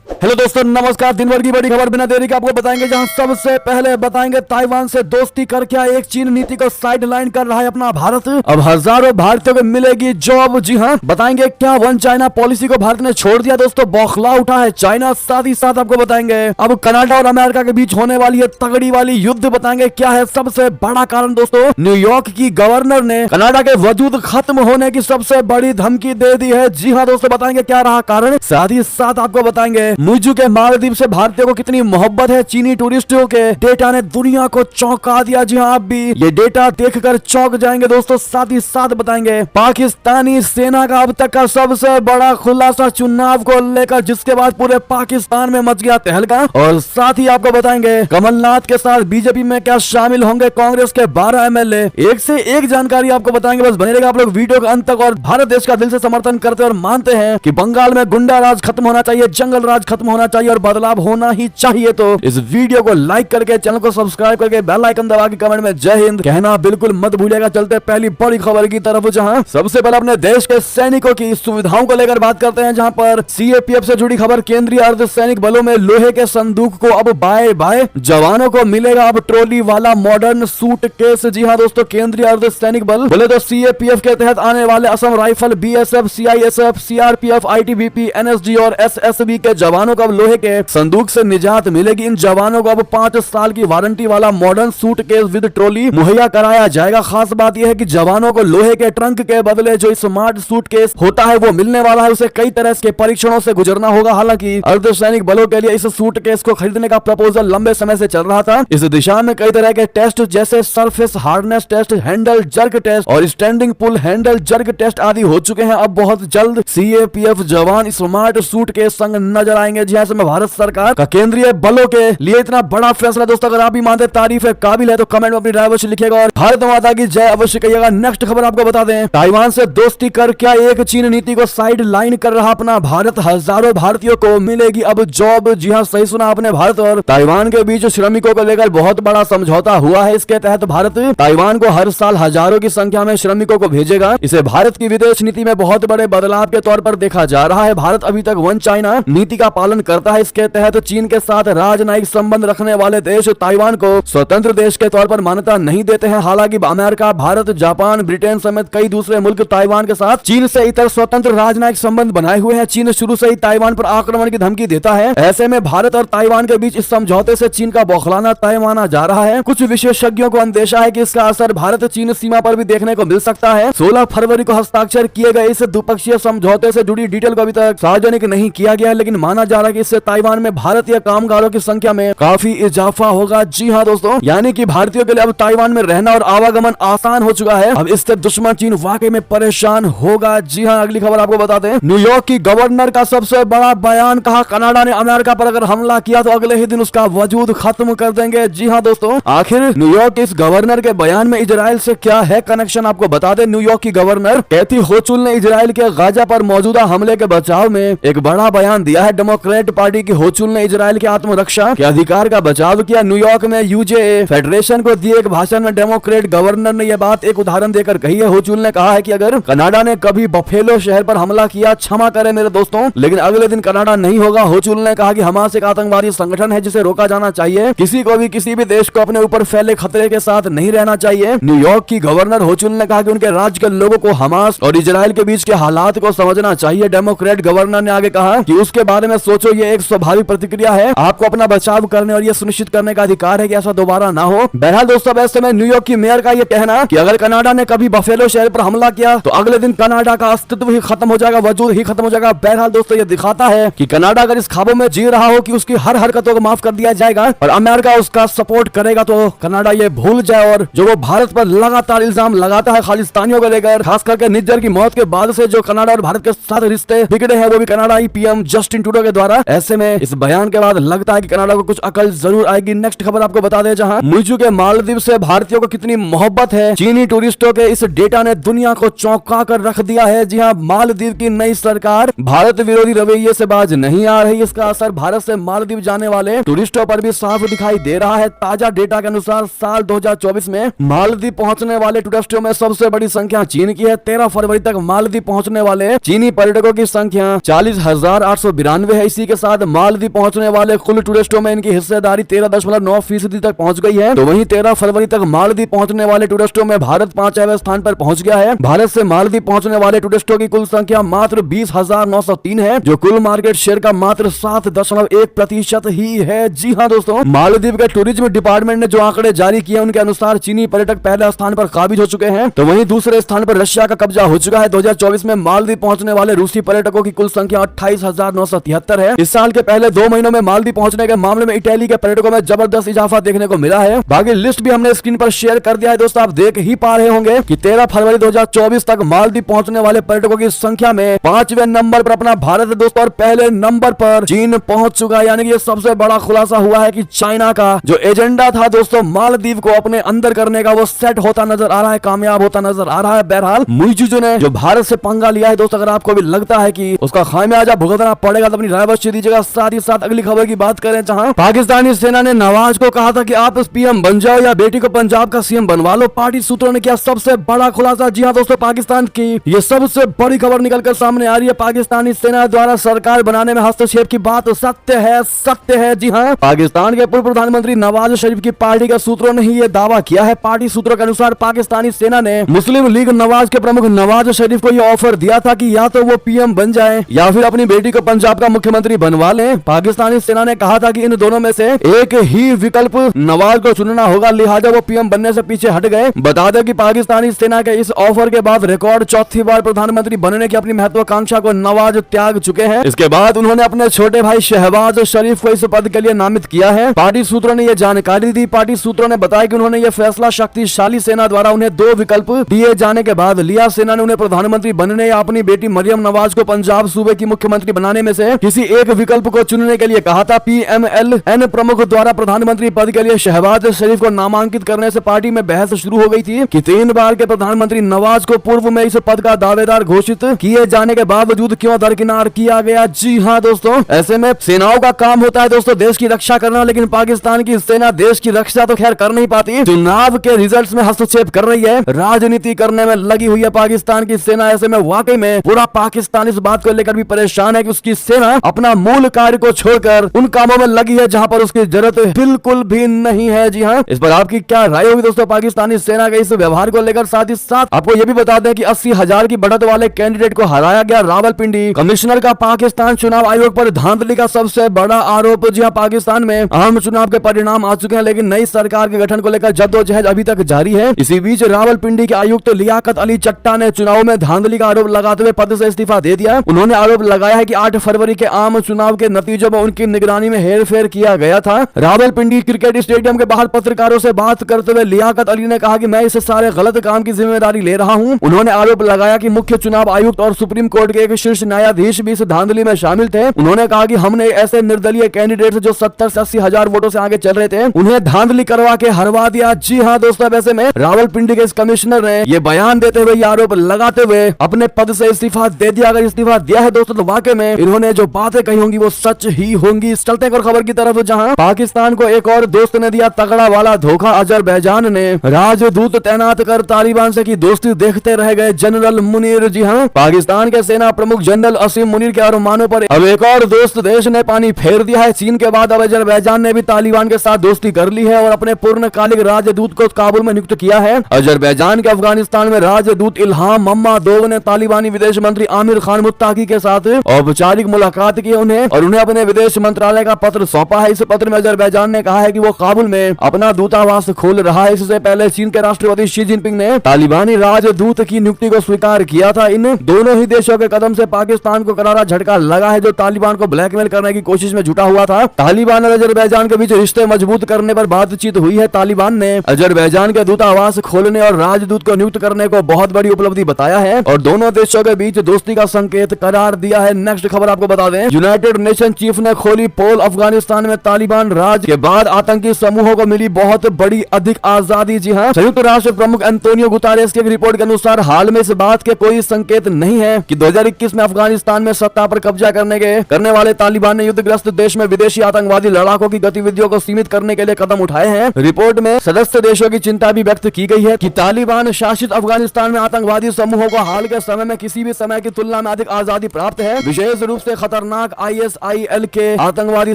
Hello दोस्तों, नमस्कार। दिन भर की बड़ी खबर बिना देरी के आपको बताएंगे, जहां सबसे पहले बताएंगे ताइवान से दोस्ती कर क्या एक चीन नीति को साइड लाइन कर रहा है अपना भारत। अब हजारों भारतीयों को मिलेगी जॉब। जी हां, बताएंगे क्या वन चाइना पॉलिसी को भारत ने छोड़ दिया। दोस्तों, बौखला उठा है चाइना। साथ ही साथ आपको बताएंगे अब कनाडा और अमेरिका के बीच होने वाली है तगड़ी वाली युद्ध। बताएंगे क्या है सबसे बड़ा कारण। दोस्तों, न्यूयॉर्क की गवर्नर ने कनाडा के वजूद खत्म होने की सबसे बड़ी धमकी दे दी है। जी हाँ दोस्तों, बताएंगे क्या रहा कारण। साथ ही साथ आपको बताएंगे मुइज़ू के मालदीव से भारतीयों को कितनी मोहब्बत है। चीनी टूरिस्टों के डेटा ने दुनिया को चौंका दिया। जी हाँ, आप भी ये डेटा देखकर चौंक जाएंगे दोस्तों। साथ ही साथ बताएंगे पाकिस्तानी सेना का अब तक का सबसे बड़ा खुलासा चुनाव को लेकर, जिसके बाद पूरे पाकिस्तान में मच गया तहलका। और साथ ही आपको बताएंगे कमलनाथ के साथ बीजेपी में क्या शामिल होंगे कांग्रेस के 12 एमएलए। एक से एक जानकारी आपको बताएंगे, बस बने रहेगा आप लोग वीडियो के अंत तक। और भारत देश का दिल से समर्थन करते और मानते हैं कि बंगाल में गुंडा राज खत्म होना चाहिए, जंगल राज खत्म होना चाहिए और बदलाव होना ही चाहिए। तो इस वीडियो को लाइक करके, चैनल को सब्सक्राइब करके, बेल आइकन दबा के कमेंट में जय हिंद कहना बिल्कुल मत भूलिएगा। चलते पहली बड़ी खबर की तरफ, जहां सबसे पहले अपने देश के सैनिकों की सुविधाओं को लेकर बात करते हैं। जहां पर सीएपीएफ से जुड़ी खबर, केंद्रीय अर्धसैनिक बलों में लोहे के संदूक को अब बाय बाय जवानों को मिलेगा अब ट्रॉली वाला मॉडर्न सूट केस। जी हाँ दोस्तों, केंद्रीय अर्धसैनिक बल बोले तो सीएपीएफ के तहत आने वाले Assam rifle, BSF, CISF, CRPF, ITBP, NSG और एसएसबी के जवानों को अब लोहे के संदूक से निजात मिलेगी। इन जवानों को अब 5 साल की वारंटी वाला मॉडर्न सूटकेस विद ट्रॉली मुहैया कराया जाएगा। खास बात यह है कि जवानों को लोहे के ट्रंक के बदले जो स्मार्ट सूटकेस होता है वो मिलने वाला है। उसे कई तरह के परीक्षणों से गुजरना होगा। हालांकि अर्धसैनिक बलों के लिए इस सूटकेस को खरीदने का प्रपोजल लंबे समय से चल रहा था। इस दिशा में कई तरह के टेस्ट जैसे surface hardness test, handle jerk test और standing pull handle jerk test आदि हो चुके हैं। अब बहुत जल्द सीएपीएफ जवान स्मार्ट सूटकेस संग नजर आएंगे। जी हाँ, भारत सरकार का केंद्रीय बलों के लिए इतना बड़ा फैसला। दोस्तों, अगर आप भी मानते तारीफ है काबिल है तो कमेंट में अपनी राय अवश्य लिखिएगा और भारत माता की जय अवश्य कहिएगा। नेक्स्ट खबर आपको बता दें, ताइवान से दोस्ती कर क्या एक चीन नीति को साइड लाइन कर रहा अपना भारत। हजारों भारतीयों को मिलेगी अब जॉब। जी हाँ, सही सुना आपने। भारत और ताइवान के बीच श्रमिकों को लेकर बहुत बड़ा समझौता हुआ है। इसके तहत भारत ताइवान को हर साल हजारों की संख्या में श्रमिकों को भेजेगा। इसे भारत की विदेश नीति में बहुत बड़े बदलाव के तौर पर देखा जा रहा है। भारत अभी तक वन चाइना नीति का पालन करता है। इसके तहत चीन के साथ राजनयिक संबंध रखने वाले देश ताइवान को स्वतंत्र देश के तौर पर मान्यता नहीं देते हैं। हालांकि अमेरिका, भारत, जापान, ब्रिटेन समेत कई दूसरे मुल्क ताइवान के साथ चीन से इतर स्वतंत्र राजनयिक संबंध बनाए हुए हैं। चीन शुरू से ही ताइवान पर आक्रमण की धमकी देता है। ऐसे में भारत और ताइवान के बीच इस समझौते से चीन का बौखलाना तय माना जा रहा है। कुछ विशेषज्ञों को अंदेशा है कि इसका असर भारत चीन सीमा पर भी देखने को मिल सकता है। 16 फरवरी को हस्ताक्षर किए गए इस द्विपक्षीय समझौते से जुड़ी डिटेल को अभी तक सार्वजनिक नहीं किया गया है, लेकिन माना जा रहा है कि इससे ताइवान में भारतीय कामगारों की संख्या में काफी इजाफा होगा। जी हाँ दोस्तों, यानी कि भारतीयों के लिए अब ताइवान में रहना और आवागमन आसान हो चुका है। अब इससे दुश्मन चीन वाकई में परेशान होगा। जी हाँ, अगली खबर आपको बताते हैं, न्यूयॉर्क की गवर्नर का सबसे बड़ा बयान। कहा कनाडा ने अमेरिका पर अगर हमला किया तो अगले ही दिन उसका वजूद खत्म कर देंगे। जी हाँ दोस्तों, आखिर न्यूयॉर्क के इस गवर्नर के बयान में इजराइल से क्या है कनेक्शन, आपको बता दें। न्यूयॉर्क की गवर्नर कैथी होचुल ने इजराइल के गाजा पर मौजूदा हमले के बचाव में एक बड़ा बयान दिया है। डेमोक्रेट पार्टी की होचुल ने इजराइल के आत्मरक्षा के अधिकार का बचाव किया। न्यूयॉर्क में यूजेए फेडरेशन को दिए एक भाषण में डेमोक्रेट गवर्नर ने यह बात एक उदाहरण देकर कही है। होचुल ने कहा है कि अगर कनाडा ने कभी बफेलो शहर पर हमला किया, क्षमा करें मेरे दोस्तों, लेकिन अगले दिन कनाडा नहीं होगा। होचुल ने कहा कि हमास एक आतंकवादी संगठन है जिसे रोका जाना चाहिए। किसी को भी किसी भी देश को अपने ऊपर फैले खतरे के साथ नहीं रहना चाहिए। न्यूयॉर्क की गवर्नर होचुल ने कहा कि उनके राज्य के लोगों को हमास और इजराइल के बीच के हालात को समझना चाहिए। डेमोक्रेट गवर्नर ने आगे कहा कि उसके बारे में सोचो, ये एक स्वाभाविक प्रतिक्रिया है। आपको अपना बचाव करने और यह सुनिश्चित करने का अधिकार है कि ऐसा दोबारा ना हो। बहरहाल दोस्तों, ऐसे में न्यूयॉर्क की मेयर का यह कहना कि अगर कनाडा ने कभी बफेलो शहर पर हमला किया तो अगले दिन कनाडा का अस्तित्व ही खत्म हो जाएगा, वजूद ही खत्म हो जाएगा। बहरहाल दोस्तों, यह दिखाता है कि कनाडा अगर इस ख्वाबों में जी रहा हो कि उसकी हर हरकतों को माफ कर दिया जाएगा और अमेरिका उसका सपोर्ट करेगा, तो कनाडा ये भूल जाए। और जो वो भारत पर लगातार इल्जाम लगाता है खालिस्तानियों को लेकर, खास करके निज्जर की मौत के बाद से जो कनाडा और भारत के साथ रिश्ते बिगड़े हैं, वो भी कनाडाई पीएम जस्टिन ट्रूडो के द्वारा। ऐसे में इस बयान के बाद लगता है कि कनाडा को कुछ अकल जरूर आएगी। नेक्स्ट खबर आपको बता दें, जहां मुइज़ू के मालदीव से भारतीयों को कितनी मोहब्बत है। चीनी टूरिस्टों के इस डेटा ने दुनिया को चौंका कर रख दिया है। जी हां, मालदीव की नई सरकार भारत विरोधी रवैये से बाज नहीं आ रही। इसका असर भारत से मालदीव जाने वाले टूरिस्टों पर भी साफ दिखाई दे रहा है। ताजा डेटा के अनुसार साल 2024 में मालदीव पहुंचने वाले टूरिस्टों में सबसे बड़ी संख्या चीन की है। 13 फरवरी तक मालदीव पहुंचने वाले चीनी पर्यटकों की संख्या 40,892 है। इसी के साथ मालदीव पहुंचने वाले कुल टूरिस्टों में इनकी हिस्सेदारी 13.9% तक पहुंच गई है। तो वहीं 13 फरवरी तक मालदीव पहुंचने वाले टूरिस्टों में भारत 5वें स्थान पर पहुंच गया है। भारत से मालदीव पहुंचने वाले टूरिस्टों की कुल संख्या मात्र 20,903 है, जो कुल मार्केट शेयर का मात्र 7.1% ही है। जी हाँ दोस्तों, मालदीव के टूरिज्म डिपार्टमेंट ने जो आंकड़े जारी किए उनके अनुसार चीनी पर्यटक पहले स्थान पर काबिज हो चुके हैं, तो वहीं दूसरे स्थान पर रशिया का कब्जा हो चुका है। 2024 में मालदीव पहुंचने वाले रूसी पर्यटकों की कुल संख्या 28,973 है। इस साल के पहले 2 महीनों में मालदीव पहुंचने के मामले में इटली के पर्यटकों में जबरदस्त इजाफा देखने को मिला है। बाकी लिस्ट भी हमने स्क्रीन पर शेयर कर दिया है दोस्तों, आप देख ही पा रहे होंगे कि 13 फरवरी 2024 तक मालदीव पहुंचने वाले पर्यटकों की संख्या में 5वें नंबर पर अपना भारत है दोस्तों, और पहले नंबर पर चीन पहुंच चुका है। यानी कि ये सबसे बड़ा खुलासा हुआ है कि चाइना का जो एजेंडा था दोस्तों मालदीव को अपने अंदर करने का, वो सेट होता नजर आ रहा है, कामयाब होता नजर आ रहा है। बहरहाल मुइज़िज़ो ने जो भारत से पंगा लिया है दोस्तों, अगर आपको भी लगता है कि उसका खामियाजा भुगतना पड़ेगा तो अपनी राय अवश्य दीजिएगा। साथ ही साथ अगली खबर की बात करें, जहां पाकिस्तानी सेना ने नवाज को कहा था कि आप पीएम बन जाओ या बेटी को पंजाब का सीएम बनवा लो। पार्टी सूत्रों ने किया सबसे बड़ा खुलासा। जी हाँ दोस्तों, पाकिस्तान की ये सबसे बड़ी खबर निकलकर सामने आ रही है। पाकिस्तानी सेना द्वारा सरकार बनाने में हस्तक्षेप की बात सत्य है, सत्य है। जी हाँ, पाकिस्तान के पूर्व प्रधानमंत्री नवाज शरीफ की पार्टी के सूत्रों ने ही ये दावा किया है। पार्टी सूत्रों के अनुसार पाकिस्तानी सेना ने मुस्लिम लीग नवाज के प्रमुख नवाज शरीफ को यह ऑफर दिया था कि या तो वो पीएम बन जाए या फिर अपनी बेटी को पंजाब का मुख्यमंत्री बनवा लें। पाकिस्तानी सेना ने कहा था कि इन दोनों में से एक ही विकल्प नवाज को चुनना होगा, लिहाजा वो पीएम बनने से पीछे हट गए। बता दें कि पाकिस्तानी सेना के इस ऑफर के बाद रिकॉर्ड चौथी बार प्रधानमंत्री बनने की अपनी महत्वाकांक्षा को नवाज त्याग चुके हैं। इसके बाद उन्होंने अपने छोटे भाई शहबाज शरीफ को इस पद के लिए नामित किया है। पार्टी सूत्रों ने यह जानकारी दी। पार्टी सूत्रों ने बताया कि उन्होंने यह फैसला शक्तिशाली सेना द्वारा उन्हें 2 विकल्प दिए जाने के बाद लिया। सेना ने उन्हें प्रधानमंत्री बनने या अपनी बेटी मरियम नवाज को पंजाब सूबे की मुख्यमंत्री बनाने में से किसी एक विकल्प को चुनने के लिए कहा था। पीएमएलएन प्रमुख द्वारा प्रधानमंत्री पद के लिए शहबाज शरीफ को नामांकित करने से पार्टी में बहस शुरू हो गई थी कि 3 बार के प्रधानमंत्री नवाज को पूर्व में इस पद का दावेदार घोषित किए जाने के बावजूद क्यों दरकिनार किया गया। जी हाँ दोस्तों, ऐसे में सेनाओं का काम होता है दोस्तों देश की रक्षा करना, लेकिन पाकिस्तान की सेना देश की रक्षा तो खैर कर नहीं पाती, चुनाव के रिजल्ट्स में हस्तक्षेप कर रही है, राजनीति करने में लगी हुई है पाकिस्तान की सेना। ऐसे में वाकई में पूरा पाकिस्तान इस बात को लेकर भी परेशान है कि उसकी सेना अपना मूल कार्य को छोड़कर उन कामों में लगी है जहां पर उसकी जरूरत बिल्कुल भी नहीं है। जी हाँ, इस पर आपकी क्या राय होगी दोस्तों पाकिस्तानी सेना के इस व्यवहार को लेकर। साथ ही साथ आपको यह भी बता दें कि 80,000 की बढ़त वाले कैंडिडेट को हराया गया रावलपिंडी। कमिश्नर का पाकिस्तान चुनाव आयोग पर धांधली का सबसे बड़ा आरोप। जी हाँ, पाकिस्तान में आम चुनाव के परिणाम आ चुके हैं, लेकिन नई सरकार के गठन को लेकर जद्दोजहद अभी तक जारी है। इसी बीच रावलपिंडी के आयुक्त लियाकत अली चट्टा ने चुनाव में धांधली का आरोप लगाते हुए पद से इस्तीफा दे दिया। उन्होंने आरोप लगाया है कि 8 फरवरी के आम चुनाव के नतीजों में उनकी निगरानी में हेरफेर किया गया था। रावलपिंडी क्रिकेट स्टेडियम के बाहर पत्रकारों से बात करते हुए लियाकत अली ने कहा कि मैं इस सारे गलत काम की जिम्मेदारी ले रहा हूं। उन्होंने आरोप लगाया कि मुख्य चुनाव आयुक्त और सुप्रीम कोर्ट के एक शीर्ष न्यायाधीश भी इस धांधली में शामिल थे। उन्होंने कहा कि हमने ऐसे निर्दलीय कैंडिडेट जो 70 से 80 हजार वोटों से आगे चल रहे थे, उन्हें धांधली करवा के हरवा दिया। जी हाँ दोस्तों, वैसे में रावलपिंडी के इस कमिश्नर ने ये बयान देते हुए ये आरोप लगाते हुए अपने पद से इस्तीफा दे दिया। अगर इस्तीफा दिया है दोस्तों तो वाकई में इन्होंने जो बातें कही होंगी वो सच ही होंगी। चलते हैं और खबर की तरफ, जहां पाकिस्तान को एक और दोस्त ने दिया तगड़ा वाला धोखा। अजरबैजान ने राजदूत तैनात कर तालिबान से की दोस्ती देखते रह गए जनरल मुनीर। जी हाँ, पाकिस्तान के सेना प्रमुख जनरल असीम मुनीर के अरमानों पर अब एक और दोस्त देश ने पानी फेर दिया है। चीन के बाद अब अजरबैजान ने भी तालिबान के साथ दोस्ती कर ली है और अपने पूर्णकालिक राजदूत को काबुल में नियुक्त किया है। अजरबैजान के अफगानिस्तान में राजदूत इल्हाम मम्मादोव ने तालिबानी विदेश मंत्री आमिर खान मुत्ताकी के साथ औपचारिक मुलाकात की और उन्हें अपने विदेश मंत्रालय का पत्र सौंपा है। इस पत्र में अजरबैजान ने कहा है कि वो काबुल में अपना दूतावास खोल रहा है। इससे पहले चीन के राष्ट्रपति शी जिनपिंग ने तालिबानी राजदूत की नियुक्ति को स्वीकार किया था। इन दोनों ही देशों के कदम से पाकिस्तान को करारा झटका लगा है, जो तालिबान को ब्लैकमेल करने की कोशिश में जुटा हुआ था। तालिबान और अजरबैजान के बीच रिश्ते मजबूत करने पर बातचीत हुई है। तालिबान ने अजरबैजान के दूतावास खोलने और राजदूत को नियुक्त करने को बहुत बड़ी उपलब्धि बताया है और दोनों देशों के बीच दोस्ती का संकेत करार दिया है। नेक्स्ट खबर आपको बता दें, यूनाइटेड नेशन चीफ ने खोली पोल। अफगानिस्तान में तालिबान राज के बाद आतंकी समूहों को मिली बहुत बड़ी अधिक आजादी। जी हाँ, संयुक्त राष्ट्र प्रमुख एंटोनियो गुतारेस की एक रिपोर्ट के अनुसार हाल में इस बात के कोई संकेत नहीं है कि 2021 में अफगानिस्तान में सत्ता पर कब्जा करने वाले तालिबान ने युद्धग्रस्त देश में विदेशी आतंकवादी लड़ाकों की गतिविधियों को सीमित करने के लिए कदम उठाए हैं। रिपोर्ट में सदस्य देशों की चिंता भी व्यक्त की गई है कि तालिबान शासित अफगानिस्तान में आतंकवादी समूहों को हाल के समय में किसी भी समय की तुलना में अधिक आजादी प्राप्त है। विशेष रूप से खतरनाक खतरनाक ISIL के आतंकवादी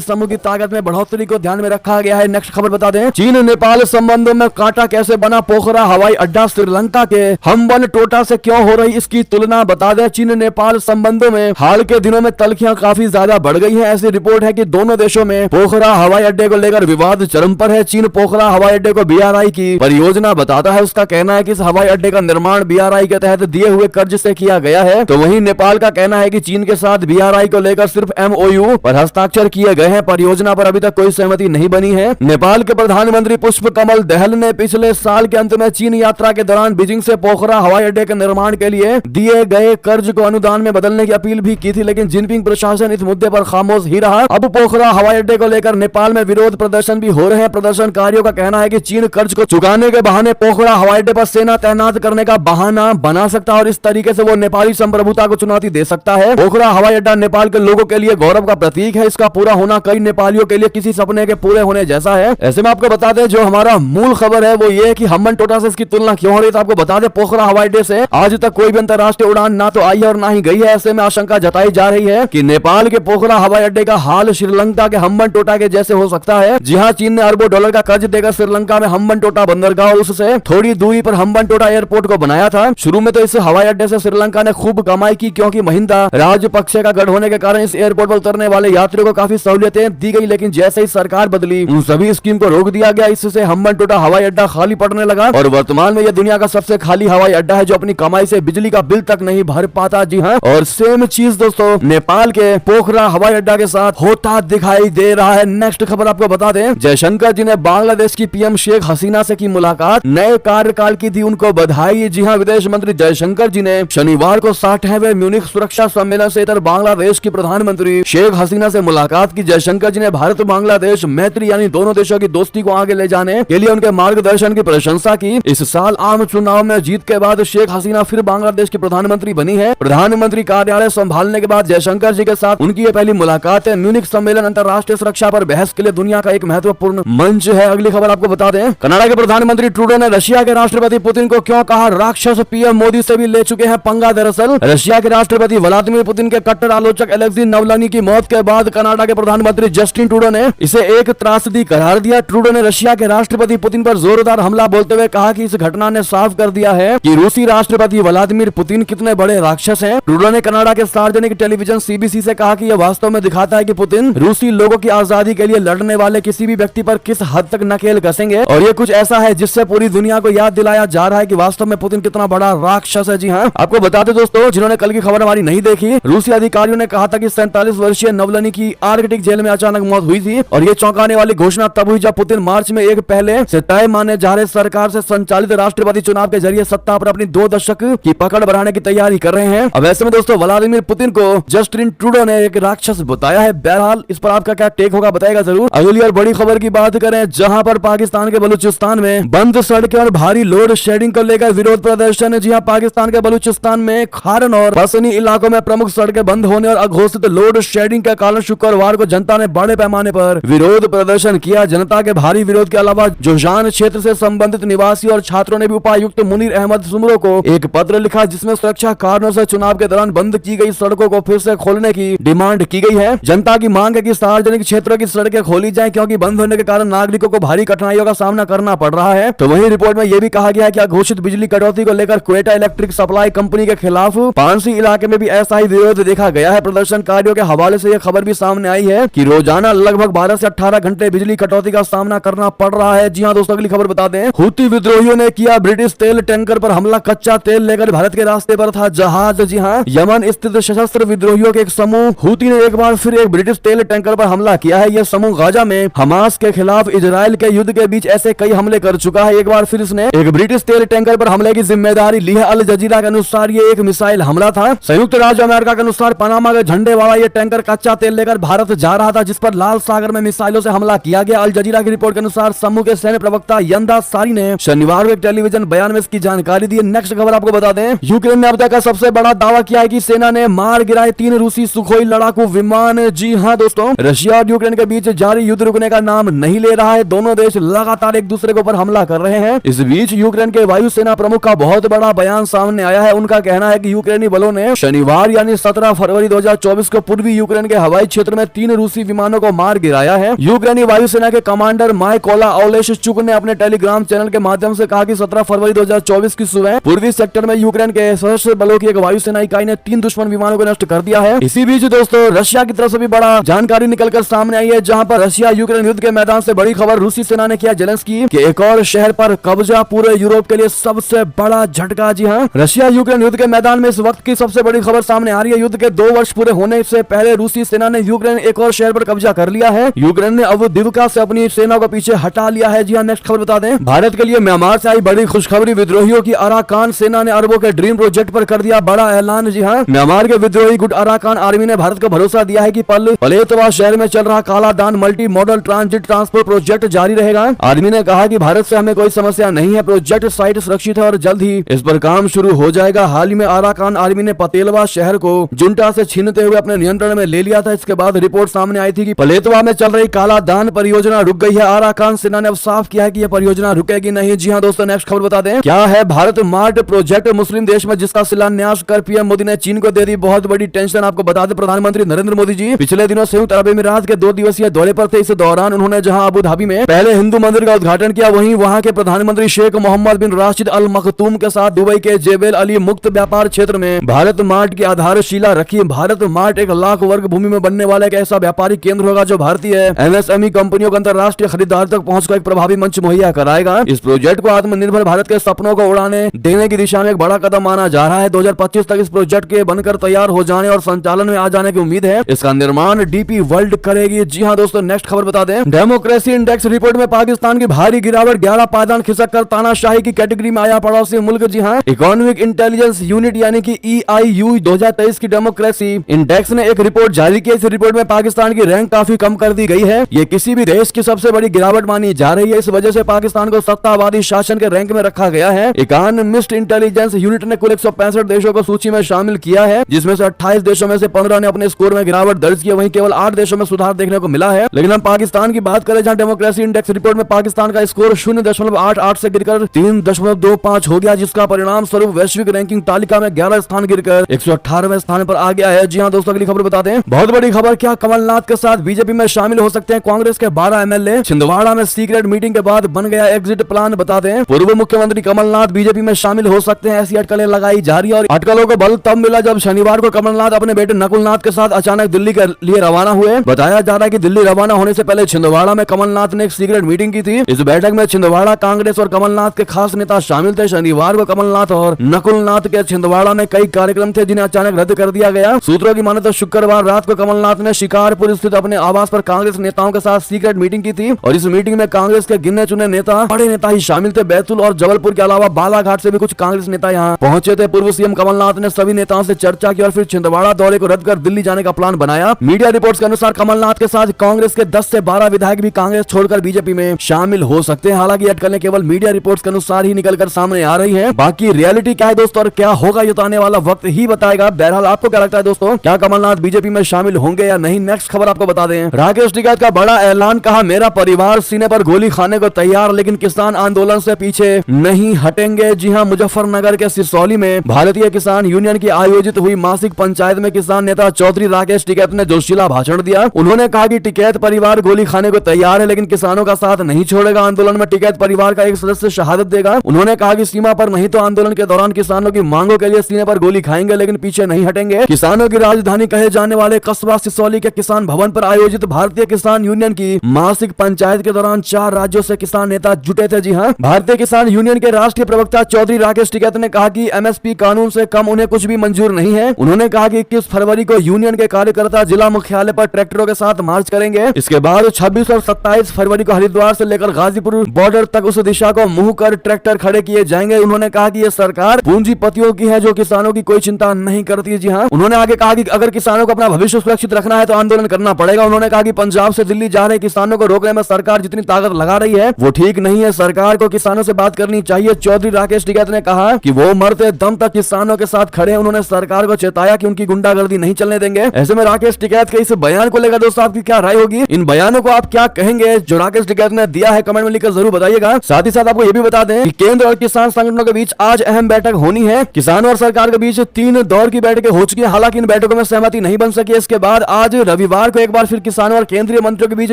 समूह की ताकत में बढ़ोतरी को ध्यान में रखा गया है। नेक्स्ट खबर बता दें, चीन नेपाल संबंधों में कांटा कैसे बना पोखरा हवाई अड्डा, श्रीलंका के हम्बन टोटा से क्यों हो रही इसकी तुलना। बता दें, चीन नेपाल संबंधों में हाल के दिनों में तल्खियां काफी ज्यादा बढ़ गई हैं। ऐसी रिपोर्ट है कि दोनों देशों में पोखरा हवाई अड्डे को लेकर विवाद चरम पर है। चीन पोखरा हवाई अड्डे को BRI की परियोजना बताता है। उसका कहना है कि इस हवाई अड्डे का निर्माण BRI के तहत दिए हुए कर्ज से किया गया है। तो वहीं नेपाल का कहना है कि चीन के साथ BRI को लेकर सिर्फ MOU पर हस्ताक्षर किए गए हैं, परियोजना पर अभी तक कोई सहमति नहीं बनी है। नेपाल के प्रधानमंत्री पुष्प कमल दहल ने पिछले साल के अंत में चीन यात्रा के दौरान बीजिंग से पोखरा हवाई अड्डे के निर्माण के लिए दिए गए कर्ज को अनुदान में बदलने की अपील भी की थी, लेकिन जिनपिंग प्रशासन इस मुद्दे पर खामोश ही रहा। अब पोखरा हवाई अड्डे को लेकर नेपाल में विरोध प्रदर्शन भी हो रहे हैं। प्रदर्शनकारियों का कहना है कि चीन कर्ज को चुकाने के बहाने पोखरा हवाई अड्डे पर सेना तैनात करने का बहाना बना सकता है और इस तरीके से वो नेपाली संप्रभुता को चुनौती दे सकता है। पोखरा हवाई अड्डा नेपाल के लोगों के लिए गौरव का प्रतीक है। इसका पूरा होना कई नेपालियों के लिए किसी सपने के पूरे होने जैसा है। ऐसे में आपको बता दें, जो हमारा मूल खबर है वो ये कि हम्बन टोटा से इसकी तुलना क्यों हो रही है। तो आपको बता दें, पोखरा हवाई अड्डे से आज तक कोई भी अंतरराष्ट्रीय उड़ान ना तो आई है और ना ही गई है। ऐसे में आशंका जताई जा रही है कि नेपाल के पोखरा हवाई अड्डे का हाल श्रीलंका के हम्बन टोटा के जैसे हो सकता है। जी हाँ, चीन ने अरबों डॉलर का कर्ज देकर श्रीलंका में हम्बन टोटा बंदरगाह और उससे थोड़ी दूरी पर हम्बन टोटा एयरपोर्ट को बनाया था। शुरू में तो इस हवाई अड्डे से श्रीलंका ने खूब कमाई की, क्योंकि महिंदा राजपक्षे का गढ़ होने के कारण इस एयरपोर्ट पर उतरने वाले यात्रियों को काफी सहूलियतें दी गई। लेकिन जैसे ही सरकार बदली, उन सभी स्कीम को रोक दिया गया। इससे हम्बन टोटा हवाई अड्डा खाली पड़ने लगा और वर्तमान में यह दुनिया का सबसे खाली हवाई अड्डा है, जो अपनी कमाई से बिजली का बिल तक नहीं भर पाता। जी हाँ, और सेम चीज दोस्तों नेपाल के पोखरा हवाई अड्डा के साथ होता दिखाई दे रहा है। नेक्स्ट खबर आपको बता दें, जयशंकर जी ने बांग्लादेश की PM शेख हसीना से की मुलाकात, नए कार्यकाल की दी उनको बधाई। जी हाँ, विदेश मंत्री जयशंकर जी ने शनिवार को 60वें म्यूनिख सुरक्षा सम्मेलन से इतर बांग्लादेश की प्रधानमंत्री शेख हसीना से मुलाकात की। जयशंकर जी ने भारत बांग्लादेश मैत्री यानी दोनों देशों की दोस्ती को आगे ले जाने के लिए उनके मार्गदर्शन की प्रशंसा की। इस साल आम चुनाव में जीत के बाद शेख हसीना फिर बांग्लादेश की प्रधानमंत्री बनी है। प्रधानमंत्री कार्यालय संभालने के बाद जयशंकर जी के साथ उनकी यह पहली मुलाकात है। म्यूनिख सम्मेलन अंतर्राष्ट्रीय सुरक्षा पर बहस के लिए दुनिया का एक महत्वपूर्ण मंच है। अगली खबर आपको बता दें, कनाडा के प्रधानमंत्री ट्रूडो ने रशिया के राष्ट्रपति पुतिन को क्यों कहा राक्षस। PM मोदी से भी ले चुके हैं पंगा। दरअसल रशिया के राष्ट्रपति व्लादिमीर पुतिन के कट्टर आलोचक एलेक्सी नावल्नी की मौत के बाद कनाडा के प्रधानमंत्री जस्टिन ट्रूडो ने इसे एक त्रासदी करार दिया। ट्रूडो ने रशिया के राष्ट्रपति पुतिन पर जोरदार हमला बोलते हुए कहा कि इस घटना ने साफ कर दिया है कि रूसी राष्ट्रपति व्लादिमीर पुतिन कितने बड़े राक्षस हैं। ट्रूडो ने कनाडा के सार्वजनिक टेलीविजन CBC से कहा कि यह वास्तव में दिखाता है कि पुतिन रूसी लोगों की आजादी के लिए लड़ने वाले किसी भी व्यक्ति पर किस हद तक नकेल कसेंगे, और ये कुछ ऐसा है जिससे पूरी दुनिया को याद दिलाया जा रहा है कि वास्तव में पुतिन कितना बड़ा राक्षस है। जी हाँ, आपको बता दें दोस्तों, जिन्होंने कल की खबर हमारी नहीं देखी, रूसी अधिकारियों ने कहा था कि 47 वर्षीय नावल्नी की आर्कटिक जेल में अचानक मौत हुई थी। और ये चौंकाने वाली घोषणा तब हुई जब पुतिन मार्च में एक पहले से तय माने जा रहे सरकार से संचालित राष्ट्रपति चुनाव के जरिए सत्ता पर अपनी 2 दशक की पकड़ बढ़ाने की तैयारी कर रहे हैं। अब ऐसे में दोस्तों व्लादिमीर पुतिन को जस्टिन ट्रूडो ने एक राक्षस बताया है। बहरहाल इस पर आपका क्या टेक होगा बताएगा जरूर। अगली और बड़ी खबर की बात करें, जहां पर पाकिस्तान के बलूचिस्तान में बंद सड़कें और भारी लोड शेडिंग को लेकर विरोध प्रदर्शन। जी हां, पाकिस्तान के बलूचिस्तान में खारन और पसनी इलाकों में प्रमुख सड़कें बंद होने और अघोषित लोड शेडिंग के कारण शुक्रवार को जनता ने बड़े पैमाने पर विरोध प्रदर्शन किया। जनता के भारी विरोध के अलावा जोशान क्षेत्र से संबंधित निवासी और छात्रों ने भी उपायुक्त मुनीर अहमद सुमरो को एक पत्र लिखा, जिसमें सुरक्षा कारणों से चुनाव के दौरान बंद की गई सड़कों को फिर से खोलने की डिमांड की गई है। जनता की मांग है कि सार्वजनिक क्षेत्रों की सड़कें खोली जाएं, क्योंकि बंद होने के कारण नागरिकों को भारी कठिनाइयों का सामना करना पड़ रहा है। तो वहीं रिपोर्ट में यह भी कहा गया है कि घोषित बिजली कटौती को लेकर क्वेटा इलेक्ट्रिक सप्लाई कंपनी के खिलाफ पांसी इलाके में भी ऐसा ही विरोध देखा गया है। प्रदर्शनकारियों के हवाले से यह खबर भी सामने आई है कि रोजाना लगभग 12 से 18 घंटे बिजली कटौती का सामना करना पड़ रहा है। जी हां दोस्तों, अगली खबर बता दें, हुती विद्रोहियों ने किया ब्रिटिश तेल टैंकर पर हमला। कच्चा तेल लेकर भारत के रास्ते पर था जहाज। जी हां, यमन स्थित सशस्त्र विद्रोहियों के एक समूह हुती ने एक बार फिर एक ब्रिटिश तेल टैंकर पर हमला किया है। यह समूह गाजा में हमास के खिलाफ इजराइल के युद्ध के बीच ऐसे कई हमले कर चुका है। एक बार फिर इसने एक ब्रिटिश तेल टैंकर पर हमले की जिम्मेदारी ली है। अल जजीरा के अनुसार ये एक मिसाइल हमला था। संयुक्त राज्य अमेरिका के अनुसार पनामा के झंडे वाला ये टैंकर कच्चा तेल लेकर भारत जा रहा था, जिस पर लाल सागर में मिसाइलों से हमला किया गया। अल जजीरा की रिपोर्ट के अनुसार समूह के सैन्य प्रवक्ता यंदा सारी ने शनिवार को एक टेलीविजन बयान में इसकी जानकारी दी। नेक्स्ट खबर आपको बता दें, यूक्रेन ने अब तक का सबसे बड़ा दावा किया है कि सेना ने मार गिराए 3 रूसी सुखोई लड़ाकू विमान। जी हां दोस्तों, रशिया और यूक्रेन के बीच जारी युद्ध रुकने का नाम नहीं ले रहा है। दोनों देश लगातार एक दूसरे के ऊपर हमला कर रहे हैं। इस बीच यूक्रेन के वायुसेना प्रमुख का बहुत बड़ा बयान सामने आया है। उनका कहना है कि यूक्रेनी बलों ने शनिवार यानी 17 फरवरी 2024 को पूर्वी यूक्रेन के हवाई क्षेत्र में 3 रूसी विमानों को मार गिराया है। यूक्रेनी वायुसेना के कमांडर माइकोला ओलेशचुक ने अपने टेलीग्राम चैनल के माध्यम से कहा कि 17 फरवरी 2024 की सुबह पूर्वी सेक्टर में यूक्रेन के सशस्त्र बलों की एक वायुसेना इकाई ने 3 दुश्मन विमानों को नष्ट कर दिया है। इसी बीच दोस्तों रशिया की तरफ से भी बड़ा जानकारी निकलकर सामने आई है, जहां पर रशिया यूक्रेन युद्ध के मैदान से बड़ी खबर। रूसी सेना ने किया जेलेंस्की के एक और शहर पर कब्जा, पूरे यूरोप के लिए सबसे बड़ा झटका। जी हाँ, रशिया यूक्रेन युद्ध के मैदान में इस वक्त की सबसे बड़ी खबर सामने आ रही है। युद्ध के 2 वर्ष पूरे होने से पहले रूसी सेना ने यूक्रेन एक और शहर पर कब्जा कर लिया है। यूक्रेन ने अब दिवका से अपनी सेना को पीछे हटा लिया है। जी हाँ, नेक्स्ट खबर बता दें, भारत के लिए म्यांमार से आई बड़ी खुशखबरी। विद्रोहियों की अराकान सेना ने अरबों के ड्रीम प्रोजेक्ट पर कर दिया बड़ा ऐलान। जी हाँ, म्यांमार के विद्रोही गुट अराकान आर्मी ने भारत को भरोसा दिया है कि पलेतवा शहर में चल रहा काला दान multi modal transit transport project जारी रहेगा। आर्मी ने कहा कि भारत से हमें कोई समस्या नहीं है, प्रोजेक्ट साइट सुरक्षित है और जल्द ही इस पर काम शुरू हो जाएगा। हाल ही में अराकान आर्मी ने पतेलवा शहर को जुंटा से छीनते हुए अपने नियंत्रण में ले लिया था। इसके बाद रिपोर्ट सामने आई थी कि पलेतवा में चल रही काला दान परियोजना रुक गई है। अराकान सेना ने अब साफ किया है कि यह परियोजना रुकेगी नहीं। जी हाँ दोस्तों, नेक्स्ट खबर बता दें, क्या है भारत मार्ट प्रोजेक्ट मुस्लिम देश में, जिसका शिलान्यास कर पीएम मोदी ने चीन को दे दी बहुत बड़ी टेंशन। आपको बता दें, प्रधानमंत्री नरेंद्र मोदी जी पिछले दिनों संयुक्त अरब अमीरात के 2 दिवसीय दौरे पर थे। इस दौरान उन्होंने जहां अबू धाबी में पहले हिंदू मंदिर का उद्घाटन किया, वहीं वहां के प्रधानमंत्री शेख मोहम्मद बिन राशिद अल मखतूम के साथ दुबई के जेबेल अली मुक्त व्यापार क्षेत्र में भारत मार्ट की आधारशिला रखी। भारत मार्ट 1 लाख वर्ग भूमि में बनने वाला एक ऐसा व्यापारिक केंद्र होगा जो भारतीय एमएसएमई कंपनियों को अंतरराष्ट्रीय खरीदार तक पहुंचकर एक प्रभावी मंच मुहैया कराएगा। इस प्रोजेक्ट को आत्मनिर्भर भारत के सपनों को उड़ाने देने की दिशा में एक बड़ा कदम माना जा रहा है। 2025 तक इस प्रोजेक्ट के बनकर तैयार हो जाने और संचालन में आ जाने की उम्मीद है। इसका निर्माण डीपी वर्ल्ड करेगी। जी हाँ दोस्तों, नेक्स्ट खबर बता दें, डेमोक्रेसी इंडेक्स रिपोर्ट में पाकिस्तान की भारी गिरावट, 11 पायदान खिसक कर तानाशाही की कैटेगरी में आया पड़ोसी मुल्क। जी हाँ, इकोनॉमिक इंटेलिजेंस यूनिट यानी कि EIU 2023 की डेमोक्रेसी इंडेक्स ने एक रिपोर्ट जारी की। इस रिपोर्ट में पाकिस्तान की रैंक काफी कम कर दी गई है। ये किसी भी देश की सबसे बड़ी गिरावट मानी जा रही है। इस वजह से पाकिस्तान को सत्तावादी शासन के रैंक में रखा गया है। इकोनॉमिस्ट इंटेलिजेंस यूनिट ने कुल 165 देशों को सूची में शामिल किया है, जिसमें से 28 देशों में से 15 ने अपने स्कोर में गिरावट दर्ज की। वहीं केवल 8 देशों में सुधार देखने को मिला है। लेकिन हम पाकिस्तान की बात करें, जहां डेमोक्रेसी इंडेक्स रिपोर्ट में पाकिस्तान का स्कोर 0.88 से गिरकर 3.25 हो गया, जिसका परिणाम स्वरूप वैश्विक रैंकिंग तालिका में 11 स्थान गिरकर 118वें स्थान पर आ गया है। जी हाँ दोस्तों, अगली खबर बताते हैं, बहुत बड़ी खबर, क्या कमलनाथ के साथ बीजेपी में शामिल हो सकते हैं कांग्रेस के 12 MLA। छिंदवाड़ा में सीक्रेट मीटिंग के बाद बन गया एग्जिट प्लान। बताते हैं, पूर्व मुख्यमंत्री कमलनाथ बीजेपी में शामिल हो सकते हैं, ऐसी अटकलें लगाई जा रही है। और अटकलों को बल तब मिला जब शनिवार को कमलनाथ अपने बेटे नकुलनाथ के साथ अचानक दिल्ली के लिए रवाना हुए। बताया जा रहा है कि दिल्ली रवाना होने से पहले छिंदवाड़ा में कमलनाथ ने एक सीक्रेट मीटिंग की थी। इस बैठक में छिंदवाड़ा कांग्रेस और कमलनाथ के खास नेता शामिल थे। शनिवार को कमलनाथ और नकुलनाथ के छिंदवाड़ा में कई कार्यक्रम थे, जिन्हें अचानक रद्द कर दिया गया। सूत्रों की माने तो शुक्रवार रात को कमलनाथ ने शिकारपुर स्थित अपने आवास पर कांग्रेस नेताओं के साथ सीक्रेट मीटिंग की थी और इस मीटिंग में कांग्रेस के गिने चुने नेता, बड़े नेता ही शामिल थे। बैतूल और जबलपुर के अलावा बालाघाट से भी कुछ कांग्रेस नेता यहाँ पहुंचे थे। पूर्व सीएम कमलनाथ ने सभी नेताओं से चर्चा की और फिर छिंदवाड़ा दौरे को रद्द कर दिल्ली जाने का प्लान बनाया। मीडिया रिपोर्ट्स के अनुसार कमलनाथ के साथ कांग्रेस के 10 से 12 विधायक भी कांग्रेस छोड़कर बीजेपी में शामिल हो सकते हैं। हालांकि अटकलें केवल मीडिया रिपोर्ट्स के अनुसार ही निकलकर सामने आ रही है। बाकी रियलिटी क्या है दोस्तों और क्या होगा ये तो आने वाला वक्त ही बताएगा। बहरहाल आपको क्या लगता है दोस्तों, क्या कमलनाथ बीजेपी में शामिल होंगे या नहीं? नेक्स्ट खबर आपको बता दें, राकेश टिकैत का बड़ा ऐलान, कहा मेरा परिवार सीने पर गोली खाने को तैयार, लेकिन किसान आंदोलन से पीछे नहीं हटेंगे। जी हां, मुजफ्फरनगर के सिसौली में भारतीय किसान यूनियन की आयोजित हुई मासिक पंचायत में किसान नेता चौधरी राकेश टिकैत ने जोशीला भाषण दिया। उन्होंने कहा कि टिकैत परिवार गोली खाने को तैयार है, लेकिन किसानों का साथ नहीं छोड़ेगा। आंदोलन में टिकैत परिवार का एक सदस्य शहादत देगा। उन्होंने कहा कि सीमा पर नहीं तो आंदोलन के दौरान किसानों की मांगों के लिए सीने पर गोली खाएंगे, लेकिन पीछे नहीं हटेंगे। किसानों की राजधानी कहे जाने वाले कस्बा सिसौली के किसान भवन पर आयोजित भारतीय किसान यूनियन की मासिक पंचायत के दौरान 4 राज्यों से किसान नेता जुटे थे। जी हां, भारतीय किसान यूनियन के राष्ट्रीय प्रवक्ता चौधरी राकेश टिकैत ने कहा कि एमएसपी कानून से कम उन्हें कुछ भी मंजूर नहीं है। उन्होंने कहा कि 21 फरवरी को यूनियन के कार्यकर्ता जिला मुख्यालय पर ट्रैक्टरों के साथ मार्च करेंगे। इसके बाद 26 और 27 फरवरी को हरिद्वार से लेकर गाजीपुर बॉर्डर तक उस दिशा को मुंह कर ट्रैक्टर खड़े किए जाएंगे। उन्होंने कहा कि यह सरकार पूंजीपतियों की है जो किसानों की कोई चिंता नहीं करती। जी हां, उन्होंने आगे कहा कि अगर किसानों को अपना भविष्य सुरक्षित रखना है तो आंदोलन करना पड़ेगा। उन्होंने कहा कि पंजाब से दिल्ली जा रहे किसानों को रोकने में सरकार जितनी ताकत लगा रही है वो ठीक नहीं है, सरकार को किसानों से बात करनी चाहिए। चौधरी राकेश टिकैत ने कहा कि वो मरते दम तक किसानों के साथ खड़े हैं। उन्होंने सरकार को चेताया कि उनकी गुंडागर्दी नहीं चलने देंगे। ऐसे में राकेश टिकैत के इस बयान को लेकर दोस्तों आपकी क्या राय होगी? इन बयानों को आप क्या कहेंगे जो राकेश टिकैत ने दिया है? कमेंट में लिखकर जरूर बताइएगा। साथ ही साथ आपको ये भी बता दें कि केंद्र और किसान संगठनों के बीच आज अहम बैठक होनी है। किसानों और सरकार के बीच 3 दौर की बैठकें हो चुकी है। हालांकि इन बैठकों में से सहमति नहीं बन सकी। इसके बाद आज रविवार को एक बार फिर किसानों और केंद्रीय मंत्रियों के बीच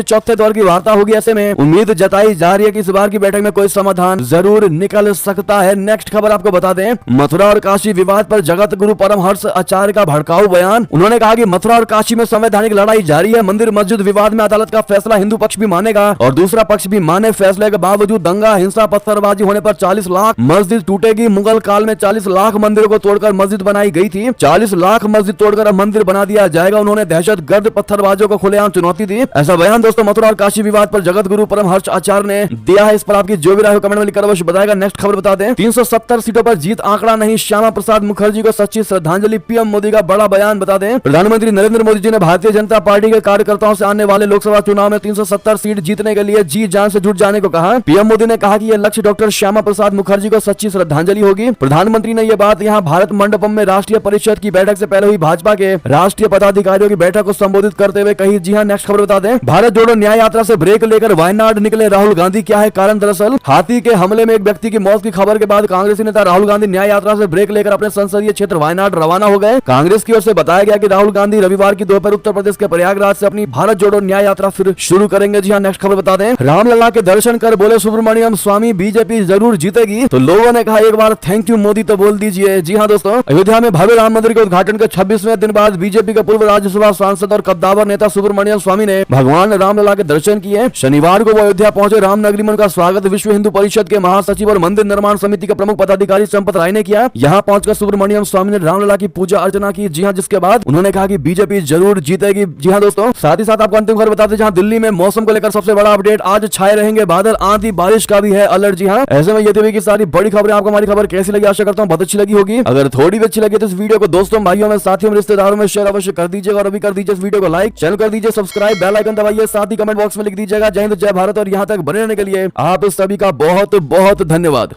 चौथे दौर की वार्ता होगी। ऐसे में उम्मीद जताई जा रही है कि इस बार की बैठक में कोई समाधान जरूर निकल सकता है। नेक्स्ट खबर आपको बता दें, मथुरा और काशी विवाद पर जगत गुरु परमहंस आचार्य का भड़काऊ बयान। उन्होंने कहा कि मथुरा और काशी में संवैधानिक लड़ाई जारी है। मंदिर मस्जिद विवाद में अदालत का फैसला हिंदू पक्ष भी मानेगा और दूसरा पक्ष भी माने। फैसले के बावजूद दंगा, हिंसा, पत्थरबाजी होने पर 40 लाख मस्जिद टूटेगी। मुगल काल में 40 लाख मंदिरों को तोड़कर मस्जिद बनाई गई थी। 40 लाख मस्जिद तोड़कर अब मंदिर बना दिया जाएगा। उन्होंने दहशतगर्द पत्थरबाजों को खुलेआम चुनौती दी। ऐसा बयान दोस्तों मथुरा और काशी विवाद पर जगत गुरु परमहंस आचार्य ने दिया है। इस पर आपकी जो भी राय हो कमेंट में लिखकर अवश्य बताएगा। नेक्स्ट खबर बता दें, 370 सीटों पर जीत आंकड़ा नहीं, श्यामा प्रसाद मुखर्जी को सच्ची श्रद्धांजलि। पीएम मोदी का बड़ा बयान। बता दें, प्रधानमंत्री नरेंद्र मोदी जी ने भारतीय जनता पार्टी के कार्यकर्ताओं से आने वाले लोकसभा चुनाव में 370 सीट जीतने के लिए जी जान से जुट जाने को कहा। पीएम मोदी ने कहा कि यह लक्ष्य डॉक्टर श्यामा प्रसाद मुखर्जी को सच्ची श्रद्धांजलि होगी। प्रधानमंत्री ने यह बात यहां भारत मंडपम में राष्ट्रीय परिषद की बैठक से पहले हुई भाजपा के राष्ट्रीय पदाधिकारियों की बैठक को संबोधित करते हुए कही। जी हां, नेक्स्ट खबर बता दें, भारत जोड़ो न्याय यात्रा से ब्रेक लेकर वायनाड निकले राहुल गांधी। क्या है कारण? दरअसल हाथी के हमले में एक व्यक्ति की मौत की खबर के बाद कांग्रेसी नेता राहुल गांधी न्याय यात्रा से ब्रेक लेकर अपने संसदीय क्षेत्र वायनाड रवाना हो गए। कांग्रेस की ओर से बताया गया कि राहुल गांधी रविवार की दोपहर उत्तर प्रदेश के प्रयागराज से अपनी भारत जोड़ो न्याय यात्रा फिर शुरू करेंगे। जी हां, नेक्स्ट खबर बता दें, रामलला के दर्शन कर बोले सुब्रमण्यम स्वामी बीजेपी जरूर जीतेगी। तो लोगों ने कहा एक बार थैंक यू मोदी तो बोल दीजिए। जी हां दोस्तों, अयोध्या में भव्य राम मंदिर के उद्घाटन के 26वें दिन बाद बीजेपी के पूर्व राज्यसभा सांसद और कद्दावर नेता सुब्रमण्यम स्वामी ने भगवान रामलला के दर्शन किए। शनिवार को वो अयोध्या पहुंचे। रामनगरी में उनका स्वागत विश्व हिंदू परिषद के महासचिव और मंदिर निर्माण समिति के प्रमुख पदाधिकारी संपत राय ने किया। यहाँ पहुंचकर सुब्रमण्यम स्वामी ने रामलला की पूजा अर्चना की। जी हां, जिसके बाद उन्होंने कहा कि बीजेपी जरूर जीतेगी। जी हां दोस्तों, साथ ही साथ आपको अंतिम खबर बता दें, जहां दिल्ली में मौसम को लेकर सबसे बड़ा अपडेट, आज छाए रहेंगे बादल, आंधी बारिश का भी है अलर्ट। जी हां, ऐसे में ये थी की सारी बड़ी खबरें। आपको हमारी खबर कैसी लगी? आशा करता हूं बहुत अच्छी लगी होगी। अगर थोड़ी भी अच्छी लगी तो इस वीडियो को दोस्तों, भाइयों में, साथियों में, रिश्तेदारों में शेयर अवश्य कर दीजिएगा और अभी कर दीजिए इस वीडियो को लाइक, चैनल कर दीजिए सब्सक्राइब, बेल आइकन दबाइए, साथ ही कमेंट बॉक्स में लिख दीजिएगा जय हिंद जय भारत। और यहाँ तक बने रहने के लिए आप सभी का बहुत बहुत धन्यवाद।